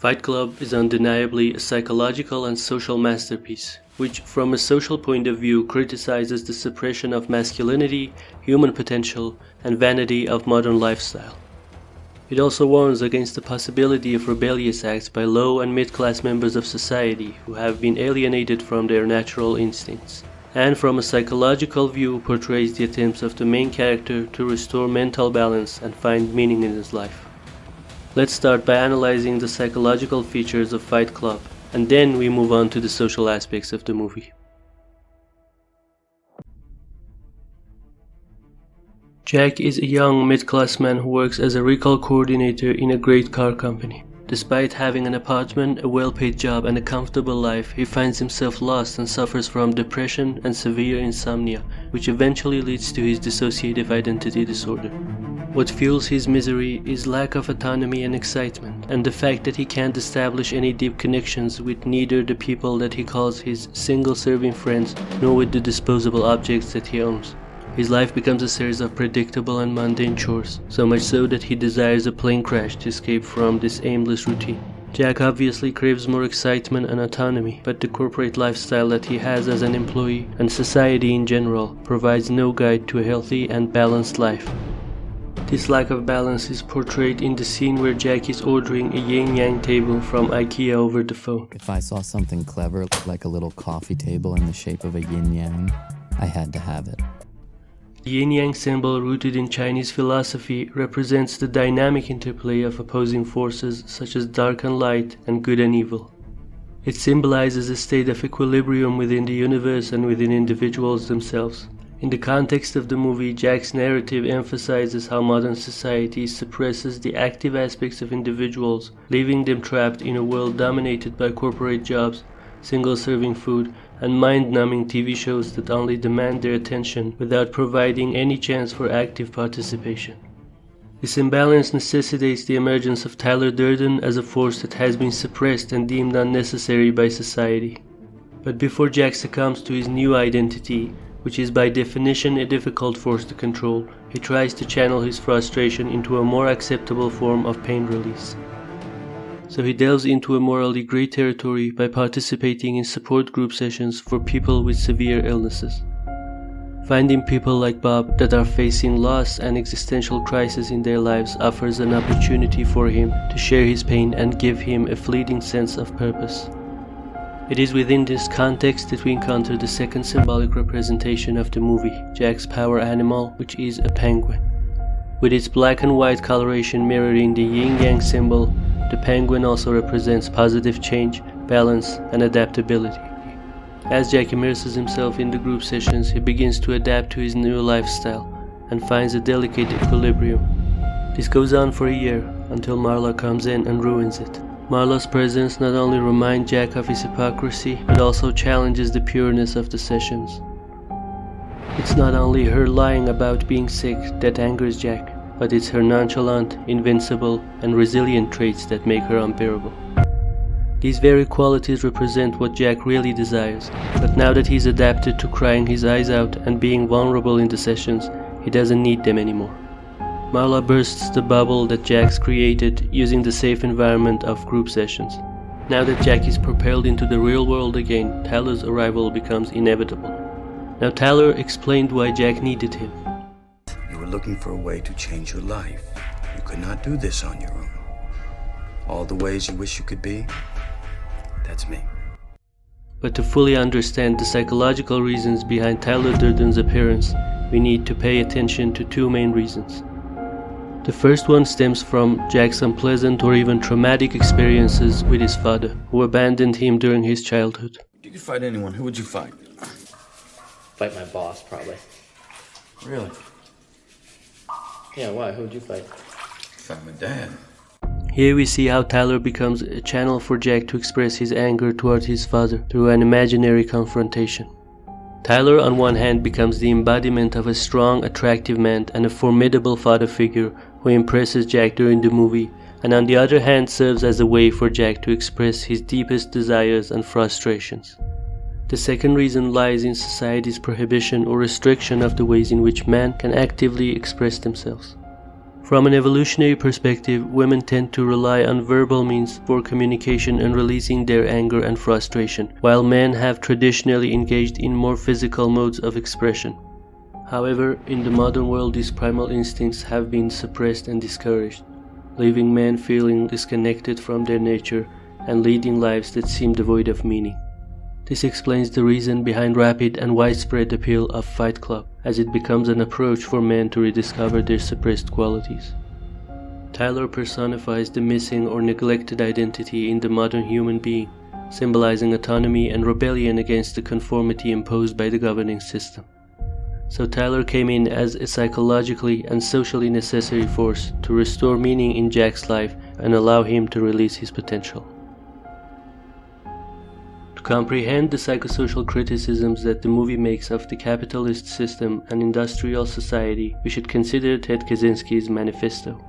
Fight Club is undeniably a psychological and social masterpiece, which from a social point of view criticizes the suppression of masculinity, human potential, and vanity of modern lifestyle. It also warns against the possibility of rebellious acts by low and mid-class members of society who have been alienated from their natural instincts, and from a psychological view portrays the attempts of the main character to restore mental balance and find meaning in his life. Let's start by analyzing the psychological features of Fight Club, and then we move on to the social aspects of the movie. Jack is a young mid-class man who works as a recall coordinator in a great car company. Despite having an apartment, a well-paid job, and a comfortable life, he finds himself lost and suffers from depression and severe insomnia, which eventually leads to his dissociative identity disorder. What fuels his misery is lack of autonomy and excitement, and the fact that he can't establish any deep connections with neither the people that he calls his single-serving friends, nor with the disposable objects that he owns. His life becomes a series of predictable and mundane chores, so much so that he desires a plane crash to escape from this aimless routine. Jack obviously craves more excitement and autonomy, but the corporate lifestyle that he has as an employee, and society in general, provides no guide to a healthy and balanced life. This lack of balance is portrayed in the scene where Jack is ordering a yin-yang table from IKEA over the phone. If I saw something clever, like a little coffee table in the shape of a yin-yang, I had to have it. The yin-yang symbol, rooted in Chinese philosophy, represents the dynamic interplay of opposing forces such as dark and light and good and evil. It symbolizes a state of equilibrium within the universe and within individuals themselves. In the context of the movie, Jack's narrative emphasizes how modern society suppresses the active aspects of individuals, leaving them trapped in a world dominated by corporate jobs, single-serving food, and mind-numbing TV shows that only demand their attention without providing any chance for active participation. This imbalance necessitates the emergence of Tyler Durden as a force that has been suppressed and deemed unnecessary by society. But before Jack succumbs to his new identity, which is by definition a difficult force to control, he tries to channel his frustration into a more acceptable form of pain release. So he delves into a morally gray territory by participating in support group sessions for people with severe illnesses. Finding people like Bob that are facing loss and existential crisis in their lives offers an opportunity for him to share his pain and give him a fleeting sense of purpose. It is within this context that we encounter the second symbolic representation of the movie, Jack's power animal, which is a penguin. With its black and white coloration mirroring the yin-yang symbol, the penguin also represents positive change, balance, and adaptability. As Jack immerses himself in the group sessions, he begins to adapt to his new lifestyle and finds a delicate equilibrium. This goes on for a year, until Marla comes in and ruins it. Marla's presence not only reminds Jack of his hypocrisy, but also challenges the pureness of the sessions. It's not only her lying about being sick that angers Jack, but it's her nonchalant, invincible, and resilient traits that make her unbearable. These very qualities represent what Jack really desires, but now that he's adapted to crying his eyes out and being vulnerable in the sessions, he doesn't need them anymore. Marla bursts the bubble that Jack's created using the safe environment of group sessions. Now that Jack is propelled into the real world again, Tyler's arrival becomes inevitable. Now Tyler explained why Jack needed him. You were looking for a way to change your life. You could not do this on your own. All the ways you wish you could be, that's me. But to fully understand the psychological reasons behind Tyler Durden's appearance, we need to pay attention to two main reasons. The first one stems from Jack's unpleasant or even traumatic experiences with his father, who abandoned him during his childhood. If you could fight anyone, who would you fight? Fight my boss, probably. Really? Yeah, why? Who'd you fight? Fight my dad. Here we see how Tyler becomes a channel for Jack to express his anger towards his father through an imaginary confrontation. Tyler on one hand becomes the embodiment of a strong, attractive man and a formidable father figure who impresses Jack during the movie, and on the other hand serves as a way for Jack to express his deepest desires and frustrations. The second reason lies in society's prohibition or restriction of the ways in which men can actively express themselves. From an evolutionary perspective, women tend to rely on verbal means for communication and releasing their anger and frustration, while men have traditionally engaged in more physical modes of expression. However, in the modern world, these primal instincts have been suppressed and discouraged, leaving men feeling disconnected from their nature and leading lives that seem devoid of meaning. This explains the reason behind rapid and widespread appeal of Fight Club, as it becomes an approach for men to rediscover their suppressed qualities. Tyler personifies the missing or neglected identity in the modern human being, symbolizing autonomy and rebellion against the conformity imposed by the governing system. So Tyler came in as a psychologically and socially necessary force to restore meaning in Jack's life and allow him to release his potential. To comprehend the psychosocial criticisms that the movie makes of the capitalist system and industrial society, we should consider Ted Kaczynski's manifesto.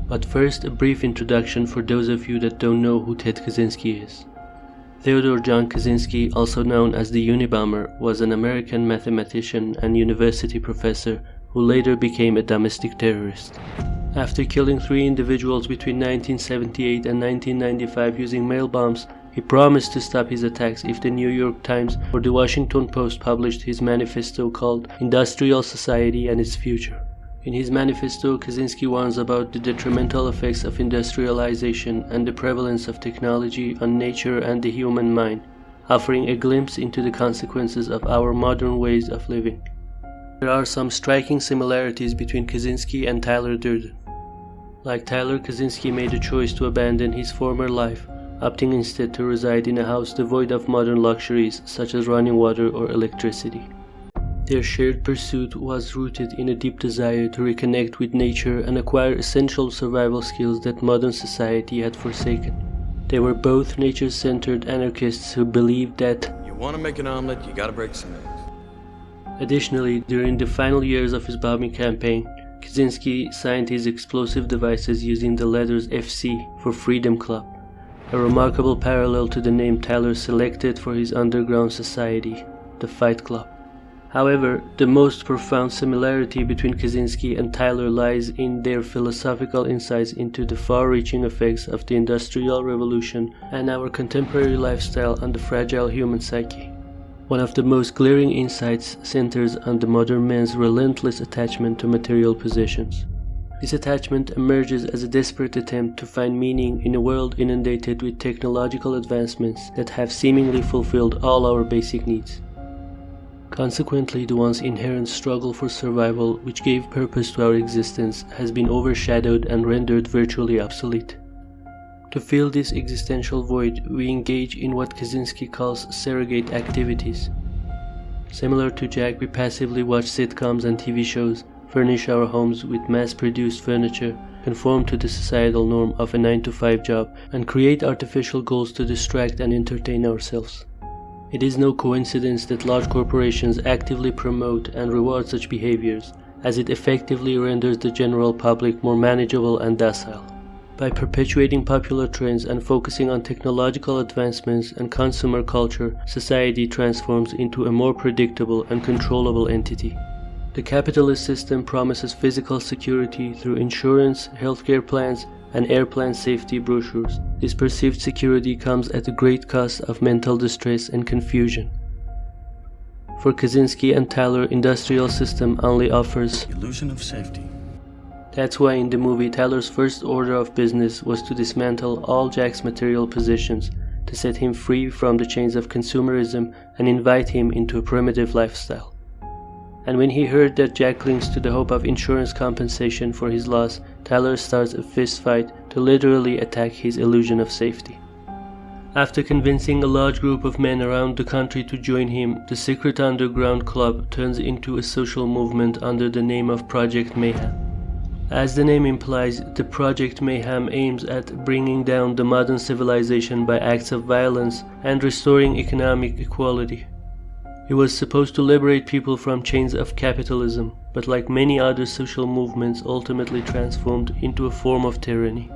But first, a brief introduction for those of you that don't know who Ted Kaczynski is. Theodore John Kaczynski, also known as the Unabomber, was an American mathematician and university professor who later became a domestic terrorist. After killing 3 individuals between 1978 and 1995 using mail bombs, he promised to stop his attacks if the New York Times or the Washington Post published his manifesto called Industrial Society and Its Future. In his manifesto, Kaczynski warns about the detrimental effects of industrialization and the prevalence of technology on nature and the human mind, offering a glimpse into the consequences of our modern ways of living. There are some striking similarities between Kaczynski and Tyler Durden. Like Tyler, Kaczynski made a choice to abandon his former life, opting instead to reside in a house devoid of modern luxuries such as running water or electricity. Their shared pursuit was rooted in a deep desire to reconnect with nature and acquire essential survival skills that modern society had forsaken. They were both nature-centered anarchists who believed that You want to make an omelet, you gotta break some eggs. Additionally, during the final years of his bombing campaign, Kaczynski signed his explosive devices using the letters FC for Freedom Club, a remarkable parallel to the name Tyler selected for his underground society, the Fight Club. However, the most profound similarity between Kaczynski and Tyler lies in their philosophical insights into the far-reaching effects of the Industrial Revolution and our contemporary lifestyle on the fragile human psyche. One of the most glaring insights centers on the modern man's relentless attachment to material possessions. This attachment emerges as a desperate attempt to find meaning in a world inundated with technological advancements that have seemingly fulfilled all our basic needs. Consequently, the once inherent struggle for survival, which gave purpose to our existence, has been overshadowed and rendered virtually obsolete. To fill this existential void, we engage in what Kaczynski calls surrogate activities. Similar to Jack, we passively watch sitcoms and TV shows, furnish our homes with mass-produced furniture, conform to the societal norm of a 9-to-5 job, and create artificial goals to distract and entertain ourselves. It is no coincidence that large corporations actively promote and reward such behaviors, as it effectively renders the general public more manageable and docile. By perpetuating popular trends and focusing on technological advancements and consumer culture, society transforms into a more predictable and controllable entity. The capitalist system promises physical security through insurance, healthcare plans, and airplane safety brochures. This perceived security comes at a great cost of mental distress and confusion. For Kaczynski and Tyler, industrial system only offers Illusion of safety. That's why in the movie, Tyler's first order of business was to dismantle all Jack's material possessions, to set him free from the chains of consumerism and invite him into a primitive lifestyle. And when he heard that Jack clings to the hope of insurance compensation for his loss, Tyler starts a fist fight to literally attack his illusion of safety. After convincing a large group of men around the country to join him, the secret underground club turns into a social movement under the name of Project Mayhem. As the name implies, the Project Mayhem aims at bringing down the modern civilization by acts of violence and restoring economic equality. It was supposed to liberate people from chains of capitalism, but like many other social movements, ultimately transformed into a form of tyranny.